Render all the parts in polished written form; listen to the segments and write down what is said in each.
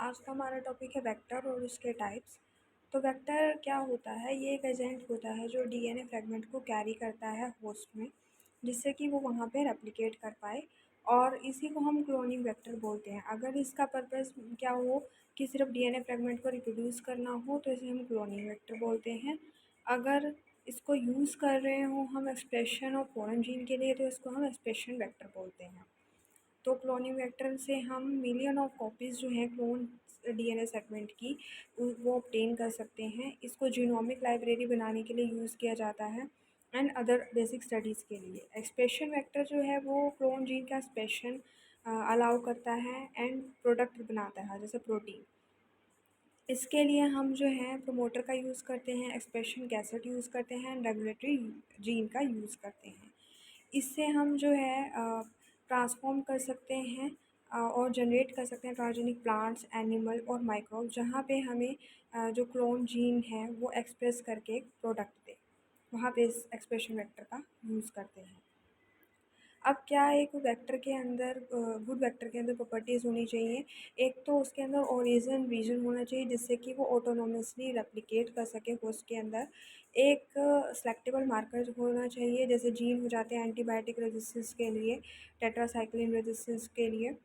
आज का हमारा टॉपिक है वेक्टर और उसके टाइप्स। तो वेक्टर क्या होता है? ये एक एजेंट होता है जो डीएनए फ्रेगमेंट को कैरी करता है होस्ट में, जिससे कि वो वहाँ पे रेप्लिकेट कर पाए, और इसी को हम क्लोनिंग वेक्टर बोलते हैं। अगर इसका पर्पस क्या हो कि सिर्फ डीएनए फ्रेगमेंट को रिप्रोड्यूस करना हो तो इसे हम क्लोनिंग वेक्टर बोलते हैं। अगर इसको यूज़ कर रहे हो हम एक्सप्रेशन और फॉरेन जीन के लिए तो इसको हम एक्सप्रेशन वेक्टर बोलते हैं। तो क्लोनिंग वेक्टर से हम मिलियन ऑफ कॉपीज़ जो हैं क्लोन डीएनए सेगमेंट की वो ऑब्टेन कर सकते हैं। इसको जीनोमिक लाइब्रेरी बनाने के लिए यूज़ किया जाता है एंड अदर बेसिक स्टडीज़ के लिए। एक्सप्रेशन वेक्टर जो है वो क्लोन जीन का एक्सप्रेशन अलाउ करता है एंड प्रोडक्ट बनाता है, जैसे प्रोटीन। इसके लिए हम जो है प्रोमोटर का यूज़ करते हैं, एक्सप्रेशन कैसेट यूज़ करते हैं, रेगुलेटरी जीन का यूज़ करते हैं। इससे हम जो है ट्रांसफॉर्म कर सकते हैं और जनरेट कर सकते हैं ट्रांसजेनिक प्लांट्स, एनिमल और माइक्रोब, जहाँ पे हमें जो क्लोन जीन है वो एक्सप्रेस करके एक प्रोडक्ट दे। वहाँ पे इस एक्सप्रेशन वेक्टर का यूज़ करते हैं। अब क्या है, एक वेक्टर के अंदर गुड वेक्टर के अंदर प्रॉपर्टीज़ होनी चाहिए। एक तो उसके अंदर ओरिजिन रीजन होना चाहिए जिससे कि वो ऑटोनोमसली रेप्लिकेट कर सके होस्ट के अंदर। एक सेलेक्टेबल मार्कर होना चाहिए, जैसे जीन हो जाते हैं एंटीबायोटिक रेजिस्टेंस के लिए, टेट्रासाइक्लिन रेजिस्टेंस के लिए।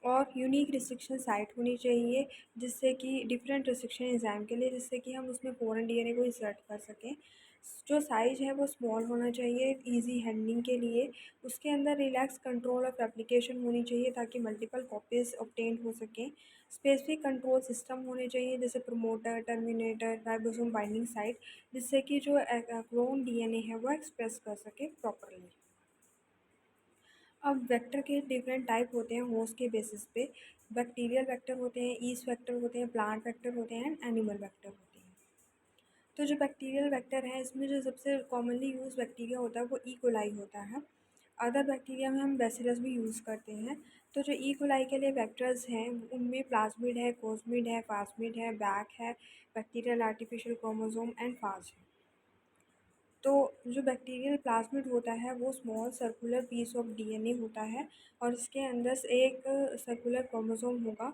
और यूनिक रिस्ट्रिक्शन साइट होनी चाहिए जिससे कि डिफरेंट रिस्ट्रिक्शन एंजाइम के लिए, जिससे कि हम उसमें फॉरेन डीएनए को इंसर्ट कर सकें। जो साइज़ है वो स्मॉल होना चाहिए इजी हैंडलिंग के लिए। उसके अंदर रिलैक्स कंट्रोल ऑफ एप्लीकेशन होनी चाहिए ताकि मल्टीपल कॉपीज़ ऑब्टेन हो सकें। स्पेसिफिक कंट्रोल सिस्टम होने चाहिए जैसे promoter, terminator, ribosome binding site, जिससे कि जो क्लोन डीएनए है वो एक्सप्रेस कर सके प्रॉपरली। अब वेक्टर के डिफरेंट टाइप होते हैं होस्ट के बेसिस पे। बैक्टीरियल वेक्टर होते हैं, ईस्ट वेक्टर होते हैं, प्लांट वेक्टर होते हैं, एनिमल वेक्टर होते हैं। तो जो बैक्टीरियल वेक्टर है इसमें जो सबसे कॉमनली यूज़ बैक्टीरिया होता है वो ई कोलाई होता है। अदर बैक्टीरिया में हम बैसिलस भी यूज़ करते हैं। तो जो ई कोलाई के लिए वेक्टर्स हैं उनमें प्लाज्मिड है, कोस्मिड है, फास्मिड है, बैक है, bacterial artificial chromosome and phage है। तो जो बैक्टीरियल प्लाज्मिड होता है वो small circular piece of DNA होता है और इसके अंदर से एक सर्कुलर क्रोमोसोम होगा।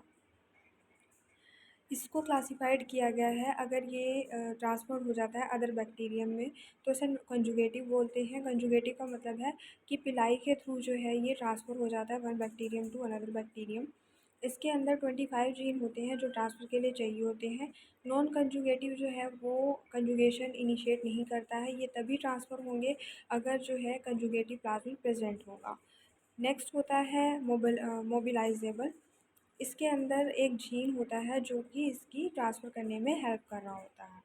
इसको क्लासिफाइड किया गया है, अगर ये ट्रांसफ़र हो जाता है अदर बैक्टीरियम में तो इसे कंजुगेटिव बोलते हैं। कंजुगेटिव का मतलब है कि पिलाई के थ्रू जो है ये ट्रांसफ़र हो जाता है one bacterium to another bacterium. इसके अंदर 25 जीन होते हैं जो ट्रांसफ़र के लिए चाहिए होते हैं। नॉन कंजुगेटिव जो है वो कंजुगेशन इनिशिएट नहीं करता है, ये तभी ट्रांसफ़र होंगे अगर जो है कंजुगेटिव प्लाज्मिड प्रेजेंट होगा। नेक्स्ट होता है मोबिलाइजेबल। इसके अंदर एक जीन होता है जो कि इसकी ट्रांसफ़र करने में हेल्प कर रहा होता है।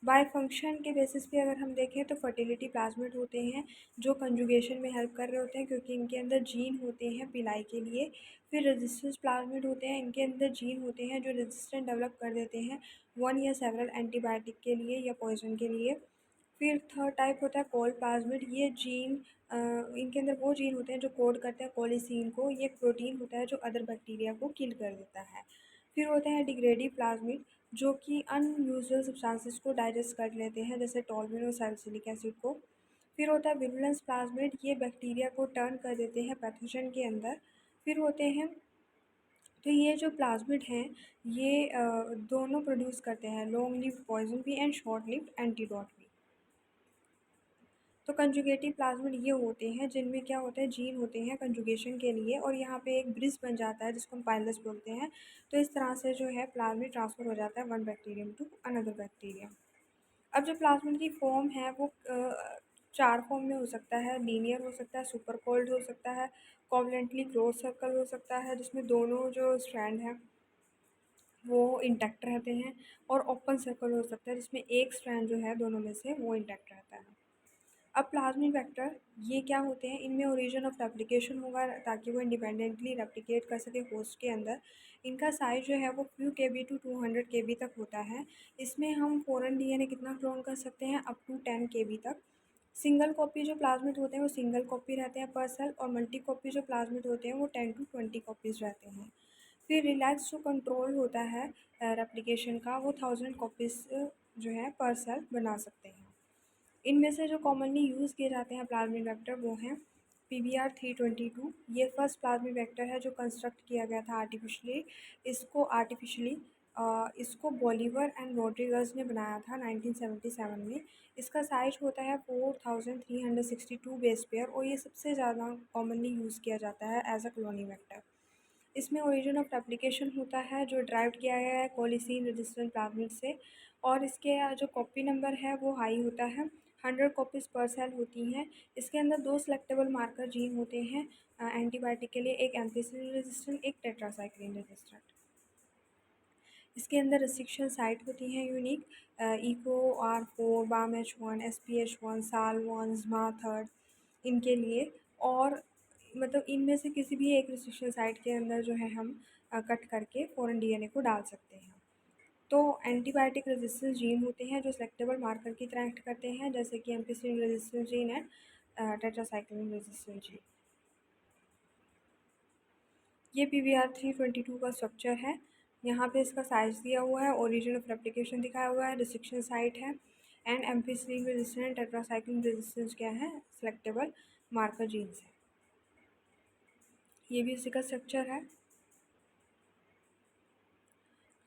बाय फंक्शन के बेसिस पे अगर हम देखें तो फर्टिलिटी प्लाज्मिड होते हैं जो कंजुगेशन में हेल्प कर रहे होते हैं क्योंकि इनके अंदर जीन होते हैं पिलाई के लिए। फिर रेजिस्टेंस प्लाज्मिड होते हैं, इनके अंदर जीन होते हैं जो रेजिस्टेंस डेवलप कर देते हैं वन या सेवरल एंटीबायोटिक के लिए या पॉइजन के लिए। फिर थर्ड टाइप होता है कोल्ड प्लाज्मिड। ये जीन इनके अंदर वो जीन होते हैं जो कोड करते हैं कोलिसीन को। ये प्रोटीन होता है जो अदर बैक्टीरिया को किल कर देता है। फिर होते हैं डिग्रेडिव प्लाज्मिड जो कि अनयूजुअल सब्सटेंसेस को डाइजेस्ट कर लेते हैं जैसे टॉल्मिन और सैलिसिलिक एसिड को। फिर होता है विरुलेंस प्लाज्मिड, ये बैक्टीरिया को टर्न कर देते हैं पैथोजन के अंदर। फिर होते हैं, तो ये जो प्लाज्मिड हैं ये दोनों प्रोड्यूस करते हैं लॉन्ग लिव पॉइजन भी एंड शॉर्ट लिव एंटीडोट भी। तो कंजुगेटिव प्लाज्मिड ये होते हैं जिनमें क्या होता है जीन होते हैं कंजुगेशन के लिए और यहाँ पे एक ब्रिज बन जाता है जिसको हम पाइलस बोलते हैं। तो इस तरह से जो है प्लाज्मिड ट्रांसफ़र हो जाता है one bacterium to another bacterium. अब जो प्लाज्मिड की फॉर्म है वो चार फॉर्म में हो सकता है। लीनियर हो सकता है, सुपर कोल्ड हो सकता है, कोवलेंटली क्लोज सर्कल हो सकता है जिसमें दोनों जो स्ट्रैंड हैं वो इंटैक्ट रहते हैं, और ओपन सर्कल हो सकता है जिसमें एक स्ट्रैंड जो है दोनों में से वो इंटैक्ट रहता है। अब प्लाज्मिड वेक्टर ये क्या होते हैं, इनमें ओरिजिन ऑफ रेप्लिकेशन होगा ताकि वो इंडिपेंडेंटली रेप्लिकेट कर सके होस्ट के अंदर। इनका साइज जो है वो फ्यू केबी टू 200 केबी तक होता है। इसमें हम फॉरेन डीएनए कितना क्लोन कर सकते हैं, अप टू 10 केबी तक। सिंगल कॉपी जो प्लाज्मिड होते हैं वो सिंगल कॉपी रहते हैं पर सेल, और मल्टी कॉपी जो प्लाज्मिड होते हैं वो 10 टू 20 कॉपीज़ रहते हैं। फिर रिलैक्स जो कंट्रोल होता है रेप्लिकेशन का वो 1000 कॉपीज़ जो है पर सेल बना सकते हैं। इनमें से जो कॉमनली यूज़ किए जाते हैं प्लाज्मिड वेक्टर वो हैं PBR322 ये फर्स्ट प्लाज्मिक वेक्टर है जो कंस्ट्रक्ट किया गया था आर्टिफिशियली। इसको बॉलीवर एंड रॉड्रिगज़ ने बनाया था 1977 में। इसका साइज होता है 4362 बेस पेयर और ये सबसे ज़्यादा कॉमनली यूज़ किया जाता है एज अ क्लोनिंग वेक्टर। इसमें ओरिजिन ऑफ रेप्लिकेशन होता है जो ड्राइव किया गया है कोलिसीन रेजिस्टेंट प्लाज्मिड से, और इसके जो कॉपी नंबर है वो हाई होता है, 100 कॉपीज़ पर सेल होती हैं। इसके अंदर दो सेलेक्टेबल मार्कर जीन होते हैं एंटीबायोटिक के लिए, एक एम्पिसिलिन रेजिस्टेंट, एक टेट्रासाइक्लिन रेजिस्टेंट। इसके अंदर रिस्ट्रिक्शन साइट होती हैं unique, EcoR4, BAM-H1, SPH1, SAL1, ZMA3 इनके लिए। और मतलब इनमें से किसी भी एक रिस्ट्रिक्शन साइट के अंदर जो है हम कट करके फॉरेन डीएनए को डाल सकते हैं। तो एंटीबायोटिक रेजिस्टेंस जीन होते हैं जो सेलेक्टेबल मार्कर की तरह एक्ट करते हैं, जैसे कि ampicillin resistance gene and tetracycline resistance gene. ये PBR322 का स्ट्रक्चर है। यहाँ पे इसका साइज दिया हुआ है, ओरिजिन ऑफ रेप्लिकेशन दिखाया हुआ है, रिस्ट्रिक्शन साइट है, and ampicillin resistance tetracycline resistance क्या है, सेलेक्टेबल मार्कर जीन्स है। ये भी उसी का स्ट्रक्चर है।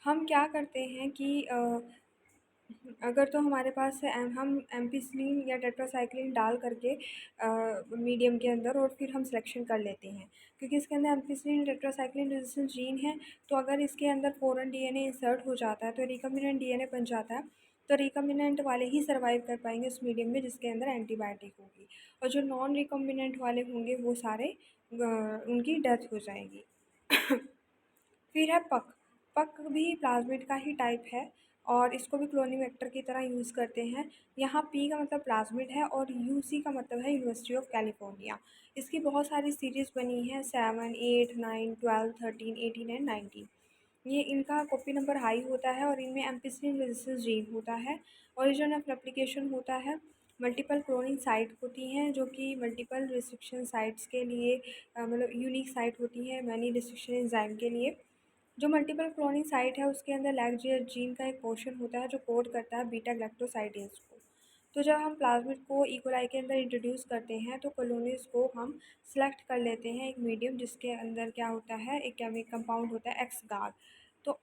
हम क्या करते हैं कि अगर तो हमारे पास है हम एम्पिसिलिन या टेट्रासाइक्लिन डाल करके मीडियम के अंदर और फिर हम सिलेक्शन कर लेते हैं, क्योंकि इसके अंदर एम्पिसिलिन टेट्रासाइक्लिन रेजिस्टेंस जीन है। तो अगर इसके अंदर फॉरेन डीएनए इंसर्ट हो जाता है तो रिकम्बिनेंट डीएनए बन जाता है, तो रिकम्बिनेंट वाले ही सर्वाइव कर पाएंगे उस मीडियम में जिसके अंदर एंटीबायोटिक होगी, और जो नॉन रिकम्बिनेंट वाले होंगे वो सारे उनकी डेथ हो जाएगी। फिर है पक। पक भी प्लाज्मिड का ही टाइप है और इसको भी क्लोनिंग वेक्टर की तरह यूज़ करते हैं। यहाँ पी का मतलब प्लाज्मिड है और यूसी का मतलब है यूनिवर्सिटी ऑफ कैलिफोर्निया। इसकी बहुत सारी सीरीज़ बनी हैं, 7, 8, 9, 12, 13, 18 एंड 19। ये इनका कॉपी नंबर हाई होता है और इनमें एम्पिसिलिन रेजिस्टेंस जीन होता है। ओरिजिन ऑफ रेप्लिकेशन होता है, मल्टीपल क्लोनिंग साइट होती हैं जो कि मल्टीपल रिस्ट्रिक्शन साइट्स के लिए मतलब यूनिक साइट होती है मैनी रिस्ट्रिक्शन एंजाइम के लिए। जो मल्टीपल क्लोनिंग साइट है उसके अंदर लैग जीन का एक पोर्शन होता है जो कोड करता है बीटा गैलेक्टोसाइडेज को। तो जब हम प्लाज्मिड को इकोलाई के अंदर इंट्रोड्यूस करते हैं तो कॉलोनीज़ को हम सेलेक्ट कर लेते हैं एक मीडियम जिसके अंदर क्या होता है, एक केमिक कंपाउंड होता है एक्स-गार, तो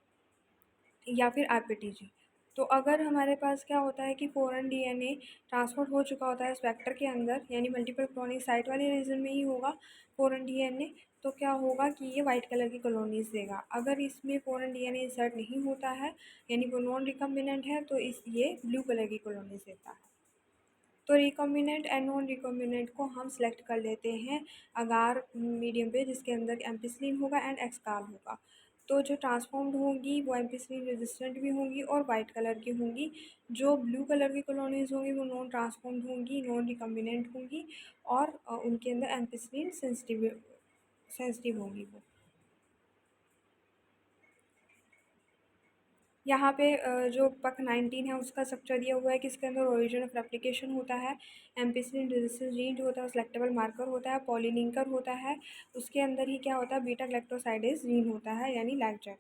या फिर आरपीटीजी। तो अगर हमारे पास क्या होता है कि फॉरेन डीएनए ट्रांसफर हो चुका होता है इस वेक्टर के अंदर, यानी मल्टीपल क्लोनिंग साइट वाले रीजन में ही होगा फॉरेन डीएनए, तो क्या होगा कि ये वाइट कलर की कॉलोनीज़ देगा। अगर इसमें फॉरेन डीएनए इंसर्ट नहीं होता है यानी वो नॉन रिकम्बिनेंट है तो ये ब्लू कलर की कॉलोनीज़ देता है। तो रिकॉम्बिनेंट एंड नॉन रिकॉम्बिनेंट को हम सेलेक्ट कर लेते हैं अगार मीडियम पे जिसके अंदर एम्पिसिलिन होगा एंड एक्सकाल होगा। तो जो ट्रांसफॉर्म्ड होंगी वो एम्पिसिलिन रेजिस्टेंट भी होंगी और वाइट कलर की होंगी। जो ब्लू कलर की कॉलोनीज़ होंगी वो नॉन ट्रांसफॉर्म्ड होंगी, नॉन रिकॉम्बिनेंट होंगी, और उनके अंदर एम्पिसिलिन सेंसिटिव होंगी वो। यहाँ पे जो पक 19 है उसका स्ट्रक्चर दिया हुआ है कि इसके अंदर ओरिजिन ऑफ रेप्लिकेशन होता है, एम्पिसिलिन रेजिस्टेंस जीन जो होता है सेलेक्टेबल मार्कर होता है, पॉलीलिंकर होता है, उसके अंदर ही क्या होता है बीटा गैलेक्टोसाइडेज जीन होता है यानी लैगजेट।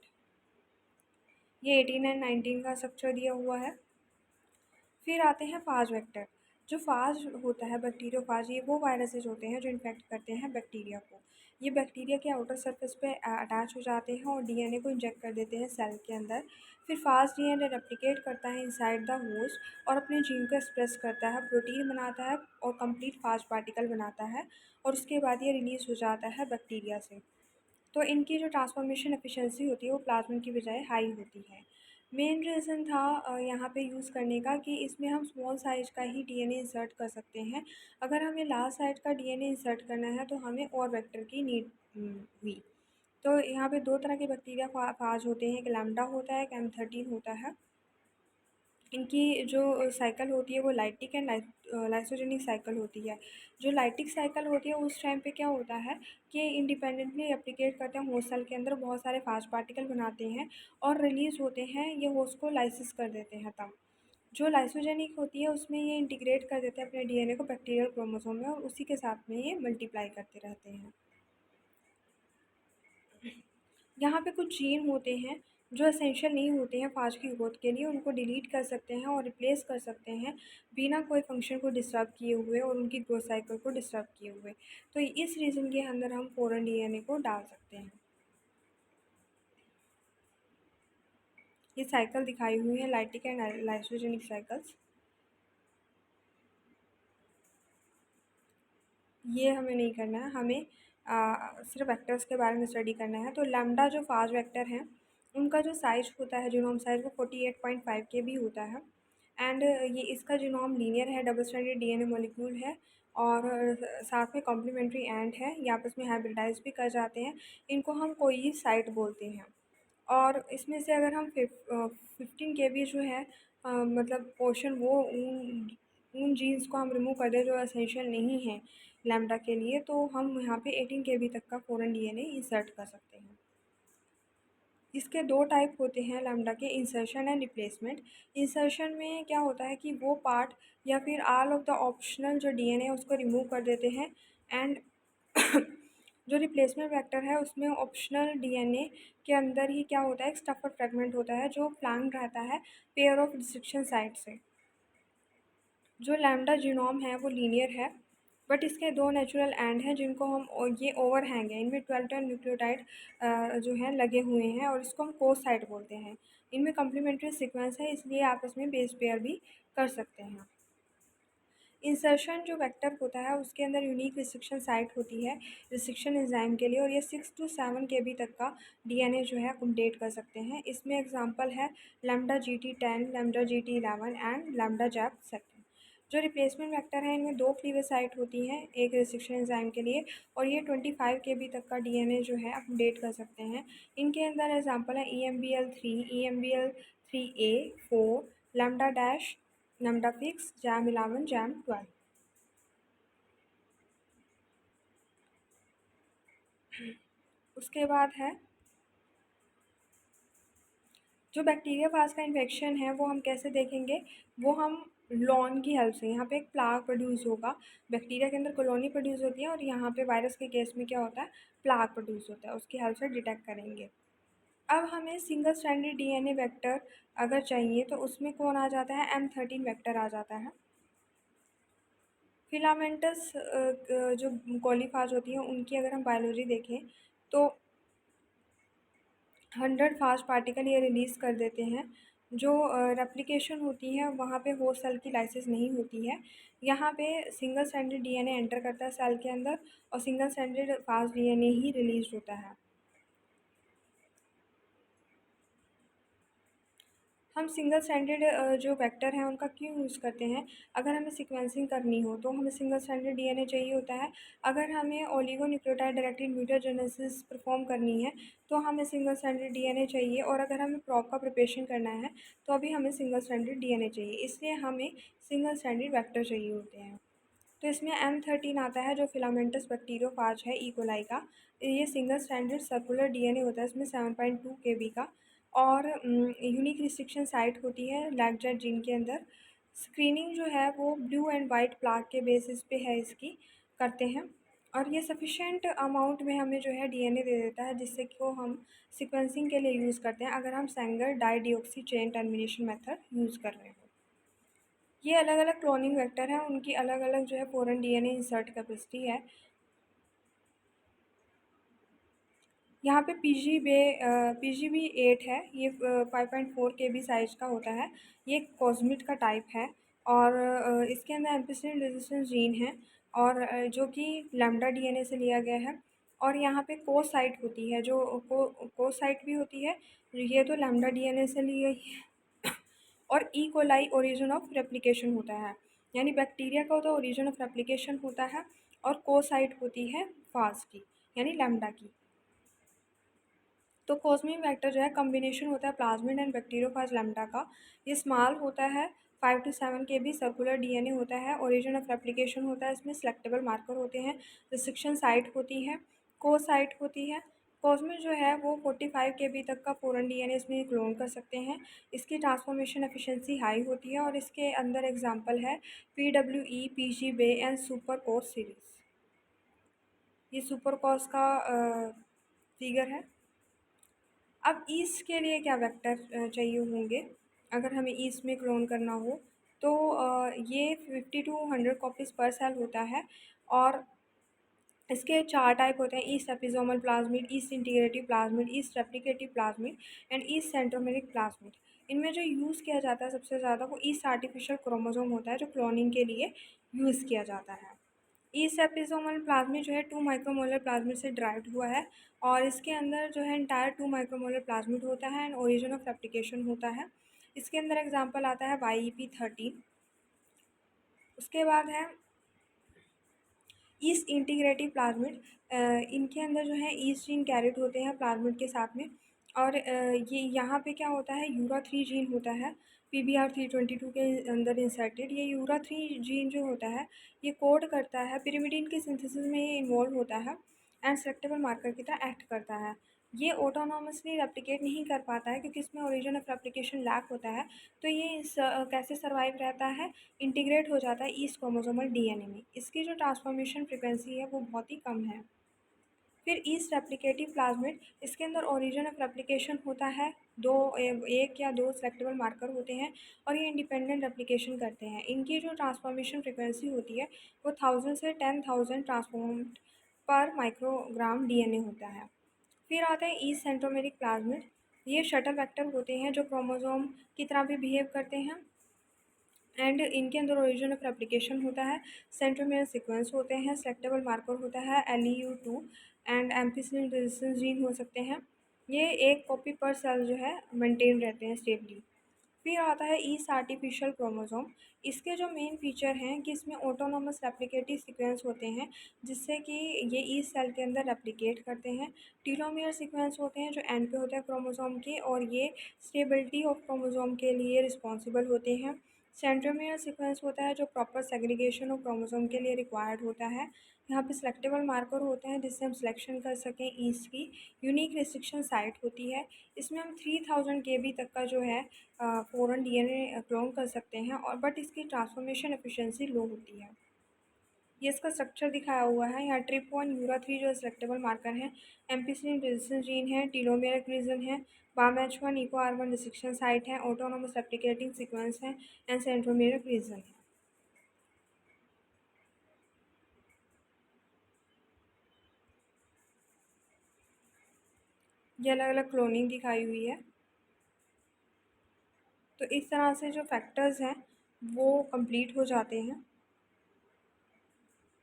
ये 18 एंड 19 का स्ट्रक्चर दिया हुआ है। फिर आते हैं फाज वेक्टर। जो फाज होता है बैक्टीरियोफाज, ये वो वायरसेस होते हैं जो इन्फेक्ट करते हैं बैक्टीरिया को। ये बैक्टीरिया के आउटर सरफेस पे अटैच हो जाते हैं और डीएनए को इंजेक्ट कर देते हैं सेल के अंदर। फिर फास्ट डीएनए रेप्लिकेट करता है इनसाइड द होस्ट और अपने जीन को एक्सप्रेस करता है, प्रोटीन बनाता है और कंप्लीट फास्ट पार्टिकल बनाता है, और उसके बाद ये रिलीज हो जाता है बैक्टीरिया से। तो इनकी जो ट्रांसफॉर्मेशन एफिशिएंसी होती है वो प्लाज्मिड की बजाय हाई होती है। मेन रीज़न था यहाँ पे यूज़ करने का कि इसमें हम स्मॉल साइज़ का ही डीएनए इंसर्ट कर सकते हैं। अगर हमें लार्ज साइज़ का डीएनए इंसर्ट करना है तो हमें और वेक्टर की नीड हुई। तो यहाँ पे दो तरह के बैक्टीरिया फाज होते हैं, एक लैम्डा होता है, एक M13 होता है। इनकी जो साइकिल होती है वो लाइटिक एंड लाइसोजेनिक साइकिल होती है। जो लाइटिक साइकिल होती है उस टाइम पे क्या होता है कि इंडिपेंडेंटली रेप्लिकेट करते हैं होस्ट सेल के अंदर, बहुत सारे फास्ट पार्टिकल बनाते हैं और रिलीज़ होते हैं, ये होस्ट को लाइसिस कर देते हैं तब। जो लाइसोजेनिक होती है उसमें ये इंटीग्रेट कर देते हैं अपने डीएनए को बैक्टीरियल क्रोमोसोम में और उसी के साथ में ये मल्टीप्लाई करते रहते हैं। यहाँ पे कुछ जीन होते हैं जो एसेंशियल नहीं होते हैं फाज की ग्रोथ के लिए, उनको डिलीट कर सकते हैं और रिप्लेस कर सकते हैं बिना कोई फंक्शन को डिस्टर्ब किए हुए और उनकी ग्रोथ साइकिल को डिस्टर्ब किए हुए। तो इस रीज़न के अंदर हम फॉरेन डीएनए को डाल सकते हैं। ये साइकिल दिखाई हुई है, लाइटिक एंड लाइसोजेनिक साइकिल्स। ये हमें नहीं करना है, हमें सिर्फ वेक्टर्स के बारे में स्टडी करना है। तो लैम्डा जो फाज वेक्टर हैं उनका जो साइज होता है, जीनोम साइज, वो 48.5 KB होता है। एंड ये इसका जीनोम लीनियर है, डबल स्ट्रैंडेड डीएनए मॉलिक्यूल है और साथ में कॉम्प्लीमेंट्री एंड है, ये आपस में हाइब्रिडाइज भी कर जाते हैं। इनको हम कोई साइट बोलते हैं। और इसमें से अगर हम 15 KB जो है मतलब पोर्शन, वो उन जीन्स को हम रिमूव कर दें जो एसेंशियल नहीं है लैम्डा के लिए, तो हम यहाँ पे 18 KB तक का फॉरेन डीएनए इंसर्ट कर सकते हैं। इसके दो टाइप होते हैं लैम्डा के, इंसर्शन एंड रिप्लेसमेंट। इंसर्शन में क्या होता है कि वो पार्ट या फिर ऑल ऑफ द ऑप्शनल जो डीएनए है उसको रिमूव कर देते हैं। एंड जो रिप्लेसमेंट वेक्टर है उसमें ऑप्शनल डीएनए के अंदर ही क्या होता है, एक स्टफर फ्रेगमेंट होता है जो फ्लैंक्ड रहता है पेयर ऑफ रिस्ट्रिक्शन साइट से। जो लैम्डा जीनोम है वो लीनियर है, बट इसके दो नेचुरल एंड हैं जिनको हम, और ये ओवरहैंग है, इनमें 12 न्यूक्लियोटाइड जो है लगे हुए हैं और इसको हम कोस साइट बोलते हैं। इनमें कम्प्लीमेंट्री सीक्वेंस है, इसलिए आपस में बेस पेयर भी कर सकते हैं। इंसर्शन जो वेक्टर होता है उसके अंदर यूनिक रिस्ट्रिक्शन साइट होती है रिस्ट्रिक्शन एंजाइम के लिए, और ये 6 to 7 KB तक का डीएनए जो है अपडेट कर सकते हैं। इसमें एग्जांपल है lambda GT10, lambda GT11 and lambda ZAP two. जो रिप्लेसमेंट वेक्टर है इनमें दो क्लीवेज साइट होती हैं एक रिस्ट्रिक्शन एंजाइम के लिए, और ये 25 KB तक का डीएनए जो है अपडेट कर सकते हैं। इनके अंदर एग्जांपल है EMBL3, EMBL3A4, lambda dash, lambda fix, GEM eleven, GEM twelve. उसके बाद है जो बैक्टीरिया फाज का इन्फेक्शन है वो हम कैसे देखेंगे, वो हम लॉन की हेल्प से, यहाँ पे एक प्लाग प्रोड्यूस होगा, बैक्टीरिया के अंदर कॉलोनी प्रोड्यूस होती है और यहाँ पे वायरस के केस में क्या होता है, प्लाग प्रोड्यूस होता है, उसकी हेल्प से डिटेक्ट करेंगे। अब हमें सिंगल स्ट्रैंडेड डीएनए वेक्टर अगर चाहिए तो उसमें कौन आ जाता है, M13 वेक्टर आ जाता है। फिलामेंटस जो कॉलीफाज होती हैं उनकी अगर हम बायोलॉजी देखें तो 100 फास्ट पार्टिकल ये रिलीज़ कर देते हैं। जो रेप्लिकेशन होती है वहाँ पे होस्ट सेल की लाइसिस नहीं होती है। यहाँ पे सिंगल स्ट्रैंडेड डीएनए एंटर करता है सेल के अंदर और सिंगल स्ट्रैंडेड फास्ट डीएनए ही रिलीज होता है। हम सिंगल स्ट्रैंडेड जो वेक्टर हैं उनका क्यों यूज़ करते हैं, अगर हमें सीक्वेंसिंग करनी हो तो हमें सिंगल स्ट्रैंडेड डीएनए चाहिए होता है। अगर हमें ओलिगोन्यूक्लियोटाइड डायरेक्टेड म्यूटाजेनेसिस परफॉर्म करनी है तो हमें सिंगल स्ट्रैंडेड डीएनए चाहिए, और अगर हमें प्रॉप का प्रिपरेशन करना है तो अभी हमें सिंगल स्ट्रैंडेड डीएनए चाहिए, इसलिए हमें सिंगल स्ट्रैंडेड वेक्टर चाहिए होते हैं। तो इसमें M13 आता है जो फिलामेंटस बैक्टीरियोफाज है ई कोलाई का। ये सिंगल स्ट्रैंडेड सर्कुलर डीएनए होता है इसमें 7.2 KB का, और यूनिक रिस्ट्रिक्शन साइट होती है लैगजेट जीन के अंदर। स्क्रीनिंग जो है वो ब्लू एंड वाइट प्लाग के बेसिस पे है इसकी, करते हैं, और ये सफिशेंट अमाउंट में हमें जो है डीएनए दे देता है जिससे कि वो हम सीक्वेंसिंग के लिए यूज़ करते हैं अगर हम Sanger dideoxy chain termination method use कर रहे हो। ये अलग अलग क्लोनिंग वेक्टर हैं, उनकी अलग अलग जो है फॉरेन डीएनए इंसर्ट कैपेसिटी है। यहाँ पे PGB8 है, ये 5.4 KB साइज का होता है, ये कॉस्मिट का टाइप है, और इसके अंदर एम्पिसिलिन रेजिस्टेंस जीन है, और जो कि लैम्डा डीएनए से लिया गया है। और यहाँ पे को साइट होती है, जो को साइट भी होती है, ये तो लैम्डा डीएनए से ली गई है। और E coli origin of replication होता है, यानी बैक्टीरिया का तो ओरिजिन ऑफ रेप्लिकेशन होता है, और को साइट होती है फाज की, यानी लैम्डा की। तो कॉस्मिक वेक्टर जो है कॉम्बिनेशन होता है प्लाज्मिड एंड बैक्टीरियोफाज लैम्डा का। ये स्मॉल होता है, 5 to 7 KB सर्कुलर डीएनए होता है, ओरिजिन ऑफ रेप्लिकेशन होता है, इसमें सेलेक्टेबल मार्कर होते हैं, रिस्ट्रिक्शन साइट होती है, को साइट होती है। कॉस्मिक जो है वो 45 KB तक का फॉरेन डीएनए इसमें क्लोन कर सकते हैं। इसकी ट्रांसफॉर्मेशन एफिशिएंसी हाई होती है, और इसके अंदर एग्जांपल है PWE, PGBay and super cos series. ये सुपर कोस का फिगर है। अब ईस्ट के लिए क्या वेक्टर चाहिए होंगे अगर हमें ईस्ट में क्लोन करना हो, तो ये 50 to 100 कॉपीज़ पर सेल होता है। और इसके 4 टाइप होते हैं: yeast episomal plasmid, yeast integrative plasmid, yeast replicative plasmid and yeast centromeric plasmid. इनमें जो यूज़ किया जाता है सबसे ज़्यादा वो ईस्ट आर्टिफिशियल क्रोमोसोम होता है, जो क्लोनिंग के लिए यूज़ किया जाता है। ईस्ट एपिसोमल प्लाज्मिड जो है 2 माइक्रोमोलर प्लाज्मिड से डिराइव्ड हुआ है, और इसके अंदर जो है एंटायर 2 माइक्रोमोलर प्लाज्मिड होता है एंड ओरिजिन ऑफ रेप्लिकेशन होता है। इसके अंदर एग्जांपल आता है YEP13। उसके बाद है ईस्ट इंटीग्रेटिव प्लाज्मिड। इनके अंदर जो है ईस्ट जीन कैरिड होते हैं प्लाज्मिड के साथ में। और ये यहाँ पे क्या होता है, यूरा 3 जीन होता है PBR322 के अंदर इंसर्टेड। ये यूरा 3 जीन जो होता है ये कोड करता है पिरिमिडीन के सिंथेसिस में, ये इन्वॉल्व होता है एंड सेलेक्टेबल मार्कर की तरह एक्ट करता है। ये ऑटोनॉमसली रेप्लिकेट नहीं कर पाता है क्योंकि इसमें ओरिजिन ऑफ रेप्लिकेशन लैक होता है। तो ये कैसे सर्वाइव रहता है, इंटीग्रेट हो जाता है ईस्ट क्रोमोसोमल डीएनए में। इसकी जो ट्रांसफॉर्मेशन फ्रिक्वेंसी है वो बहुत ही कम है। फिर ईस्ट रेप्लिकेटिव प्लाज्मिड, इसके अंदर ओरिजिन ऑफ रेप्लिकेशन होता है, एक या दो सेलेक्टेबल मार्कर होते हैं और ये इंडिपेंडेंट रेप्लिकेशन करते हैं। इनकी जो ट्रांसफॉर्मेशन फ्रिक्वेंसी होती है वो 1000 से 10,000 ट्रांसफॉर्म्ड पर माइक्रोग्राम डीएनए होता है। फिर आता है ईस्ट सेंट्रोमेरिक प्लाज्मिड। ये शटल वेक्टर होते हैं जो क्रोमोसोम की तरह भी बिहेव करते हैं एंड इनके अंदर ओरिजिन ऑफ रेप्लिकेशन होता है, सेंट्रोमियर सीक्वेंस होते हैं, सेलेक्टेबल मार्कर होता है LEU2 and ampicillin resistance gene हो सकते हैं। ये एक कॉपी पर सेल जो है मेंटेन रहते हैं स्टेबली। फिर आता है ईस्ट आर्टिफिशियल क्रोमोसोम। इसके जो मेन फीचर हैं कि इसमें ऑटोनोमस रेप्लिकेटिव सीक्वेंस होते हैं, जिससे कि ये ईस्ट सेल के अंदर रेप्लिकेट करते हैं। टीलोमियर सीक्वेंस होते हैं जो एंड पे होते हैं क्रोमोसोम के, और ये स्टेबिलिटी ऑफ क्रोमोसोम के लिए रिस्पॉन्सिबल होते हैं। सेंट्रोमियर सीक्वेंस होता है जो प्रॉपर सेग्रीगेशन ऑफ क्रोमोसोम के लिए रिक्वायर्ड होता है। यहाँ पे सेलेक्टेबल मार्कर होते हैं जिससे हम सिलेक्शन कर सकें ईस्ट की। यूनिक रिस्ट्रिक्शन साइट होती है, इसमें हम 3000 KB तक का जो है फ़ॉरेन डीएनए क्लोन कर सकते हैं, और बट इसकी ट्रांसफॉर्मेशन एफिशिएंसी लो होती है। ये इसका स्ट्रक्चर दिखाया हुआ है यहाँ। ट्रिप 1 यूरा 3 जो सेलेक्टेबल मार्कर है, एम्पिसिलिन रेजिस्टेंस जीन है, टीलोमेरिक रीजन है, BAM-H1 EcoR1 रिस्ट्रिक्शन साइट है, ऑटोनोमस रेप्लिकेटिंग सीक्वेंस है एंड सेंट्रोमेरिक रीजन है। ये अलग अलग क्लोनिंग दिखाई हुई है। तो इस तरह से जो फैक्टर्स हैं वो कंप्लीट हो जाते हैं।